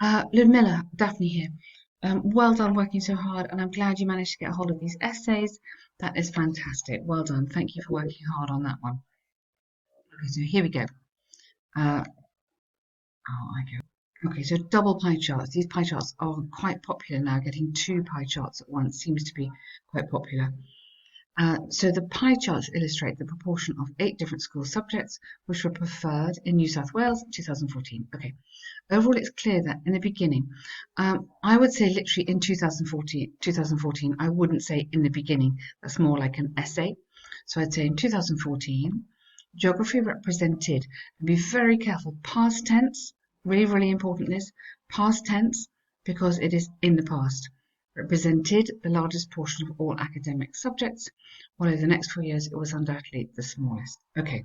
Lydmila, Daphne here. Well done working so hard, and I'm glad you managed to get a hold of these essays. That is fantastic. Well done. Thank you for working hard on that one. Okay, so here we go. Uh, I go. Okay, so double pie charts. These pie charts are quite popular now. Getting two pie charts at once seems to be quite popular. So the pie charts illustrate the proportion of 8 different school subjects which were preferred in New South Wales in 2014. Okay, overall it's clear that in the beginning, I would say literally in 2014, I wouldn't say in the beginning, that's more like an essay. So I'd say in 2014, geography represented, and be very careful, past tense, really, really important this, past tense, because it is in the past, represented the largest portion of all academic subjects, while over the next 4 years it was undoubtedly the smallest. Okay,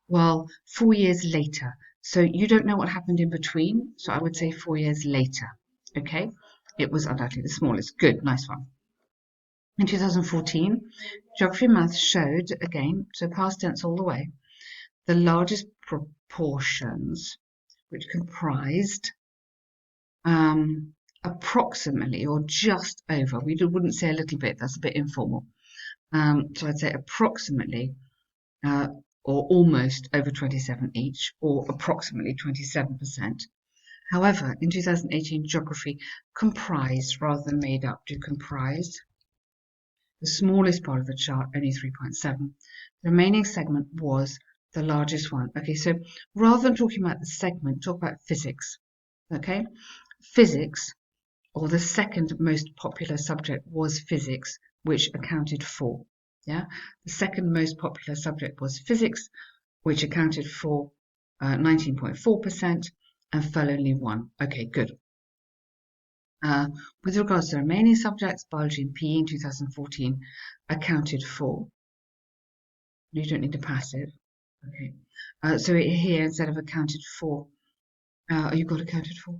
well, 4 years later. So you don't know what happened in between. So I would say 4 years later. Okay, it was undoubtedly the smallest. Good, nice one. In 2014, geography and maths showed again, so past tense all the way, the largest proportions, which comprised approximately or just over. We wouldn't say a little bit. That's a bit informal. So I'd say approximately or almost over 27 each, or approximately 27%. However, in 2018, geography comprised rather than made up, comprised the smallest part of the chart, only 3.7. The remaining segment was the largest one. Okay, so rather than talking about the segment, talk about physics. Okay, physics, or the second most popular subject was physics, which accounted for. Yeah, the second most popular subject was physics, which accounted for 19.4% and fell only one. Okay, good. With regards to the remaining subjects, biology and PE in 2014 accounted for. You don't need a passive. Okay. So here, instead of accounted for, you got accounted for?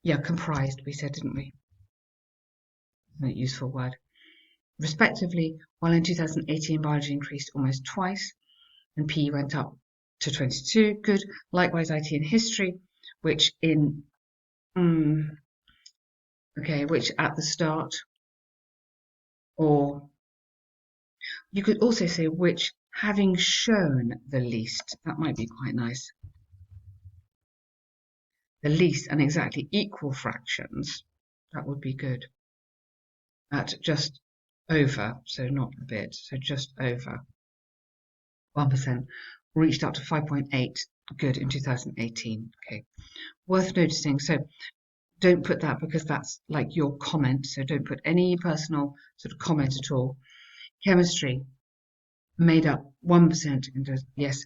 Yeah, comprised, we said, didn't we? A useful word. Respectively, while in 2018 biology increased almost twice and PE went up to 22. Good. Likewise, IT and history, which in which at the start, or you could also say which having shown the least. That might be quite nice. The least and exactly equal fractions. That would be good. At just over, so not a bit, so just over 1%, reached up to 5.8. Good in 2018. Okay, worth noticing. So don't put that because that's like your comment. So don't put any personal sort of comment at all. Chemistry made up 1%. Yes,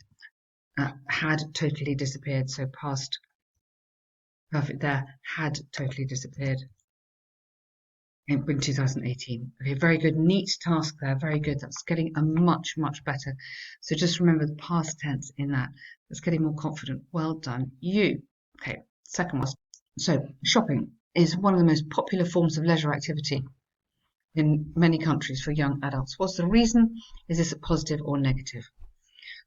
had totally disappeared. So past perfect there, had totally disappeared in 2018. Okay, very good. Neat task there. Very good. That's getting a much, much better. So just remember the past tense in that. That's getting more confident. Well done, you. Okay, second one. So shopping is one of the most popular forms of leisure activity in many countries for young adults. What's the reason? Is this a positive or negative?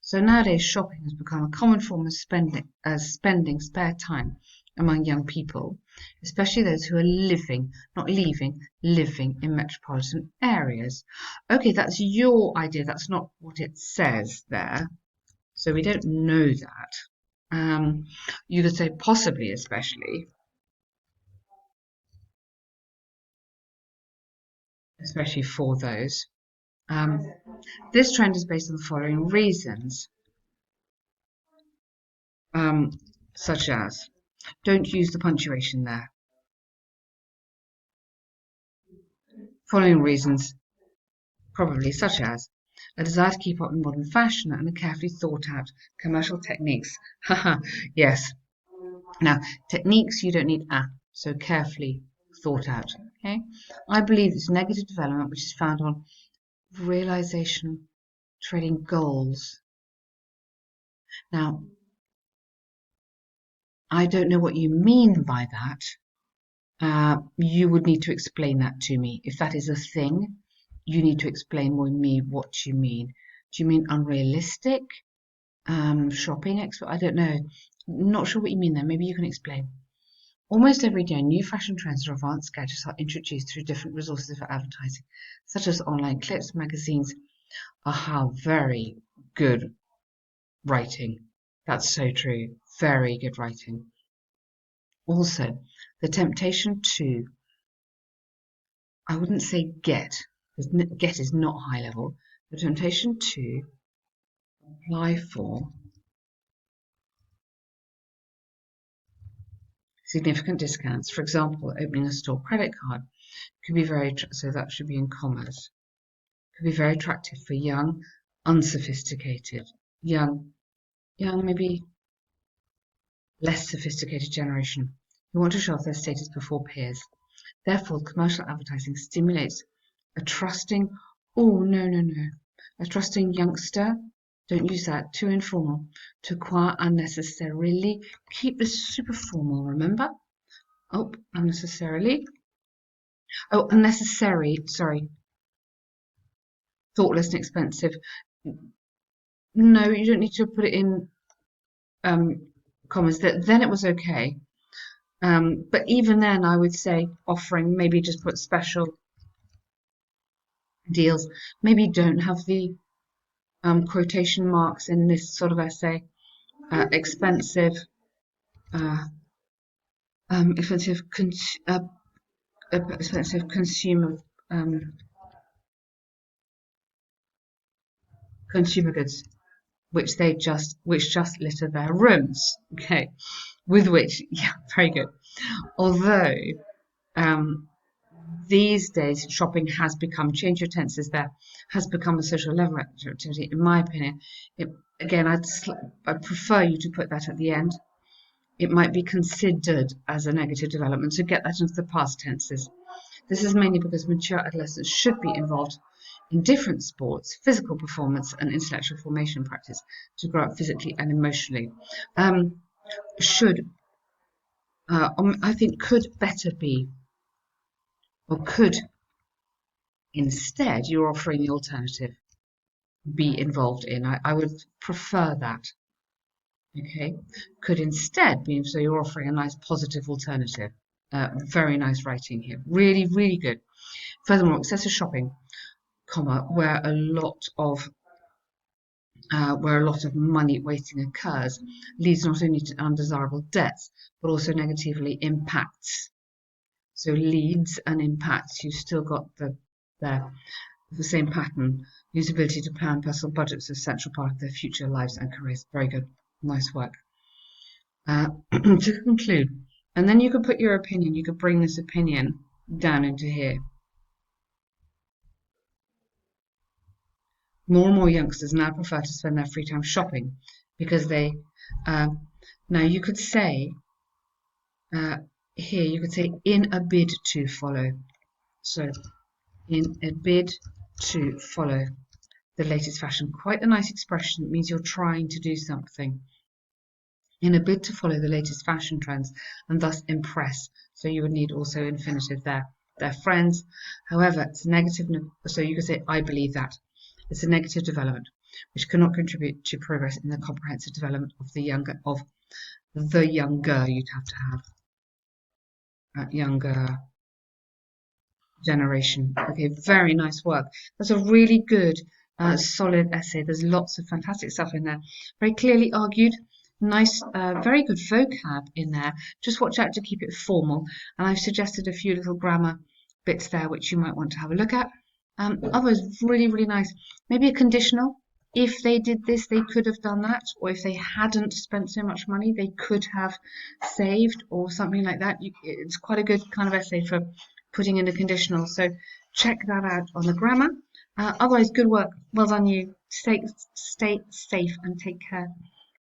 So nowadays shopping has become a common form of spending spare time among young people, especially those who are living, not leaving, living in metropolitan areas. Okay, that's your idea. That's not what it says there. So we don't know that. You could say possibly, especially for those. This trend is based on the following reasons, such as, don't use the punctuation there. Following reasons, probably, such as a desire to keep up with modern fashion and a carefully thought out commercial techniques. Haha, yes. Now, techniques you don't need so carefully thought out. Okay, I believe it's negative development which is found on realization, trading goals. Now, I don't know what you mean by that. You would need to explain that to me. If that is a thing, you need to explain with me what you mean. Do you mean unrealistic? Shopping expert? I don't know. Not sure what you mean there. Maybe you can explain. Almost every day, new fashion trends or advanced gadgets are introduced through different resources for advertising, such as online clips, magazines. Aha, very good writing. That's so true. Very good writing. Also, the temptation to, I wouldn't say get, because get is not high level. The temptation to apply for significant discounts, for example, opening a store credit card, could be very, so that should be in commas, could be very attractive for young, unsophisticated, young, maybe less sophisticated generation who want to show off their status before peers. Therefore, commercial advertising stimulates a trusting, oh, no, a trusting youngster, don't use that, too informal, to acquire unnecessarily, keep this super formal, remember? Oh, unnecessarily. Oh, unnecessary, sorry. Thoughtless and expensive. No, you don't need to put it in commas. Then it was okay. But even then, I would say offering, maybe just put special deals. Maybe don't have the quotation marks in this sort of essay. Expensive, expensive, expensive consumer consumer goods, which just litter their rooms. Okay, with which, yeah, very good. Although these days shopping has become, change your tenses there, has become a social level activity, in my opinion. Again, I'd prefer you to put that at the end. It might be considered as a negative development, so get that into the past tenses. This is mainly because mature adolescents should be involved in different sports, physical performance, and intellectual formation practice to grow up physically and emotionally. I think could better be, or could instead, you're offering the alternative, be involved in. I would prefer that. Okay, could instead be, so you're offering a nice positive alternative. Very nice writing here. Really, really good. Furthermore, excessive shopping, comma, where a lot of money wasting occurs, leads not only to undesirable debts, but also negatively impacts. So leads and impacts, you've still got the same pattern. Usability to plan personal budgets is a central part of their future lives and careers. Very good. Nice work. To conclude, and then you could put your opinion, you could bring this opinion down into here. More and more youngsters now prefer to spend their free time shopping because they, now you could say, here you could say in a bid to follow. So in a bid to follow the latest fashion. Quite a nice expression. It means you're trying to do something. In a bid to follow the latest fashion trends and thus impress. So you would need also infinitive there. They're friends. However, it's a negative, so you could say, I believe that. It's a negative development, which cannot contribute to progress in the comprehensive development of the younger, you'd have to have. Younger generation. Okay, very nice work. That's a really good, solid essay. There's lots of fantastic stuff in there. Very clearly argued. Nice, very good vocab in there. Just watch out to keep it formal. And I've suggested a few little grammar bits there which you might want to have a look at. Otherwise, really, really nice. Maybe a conditional. If they did this, they could have done that. Or if they hadn't spent so much money, they could have saved or something like that. It's quite a good kind of essay for putting in a conditional. So check that out on the grammar. Otherwise, good work. Well done you. Stay safe and take care.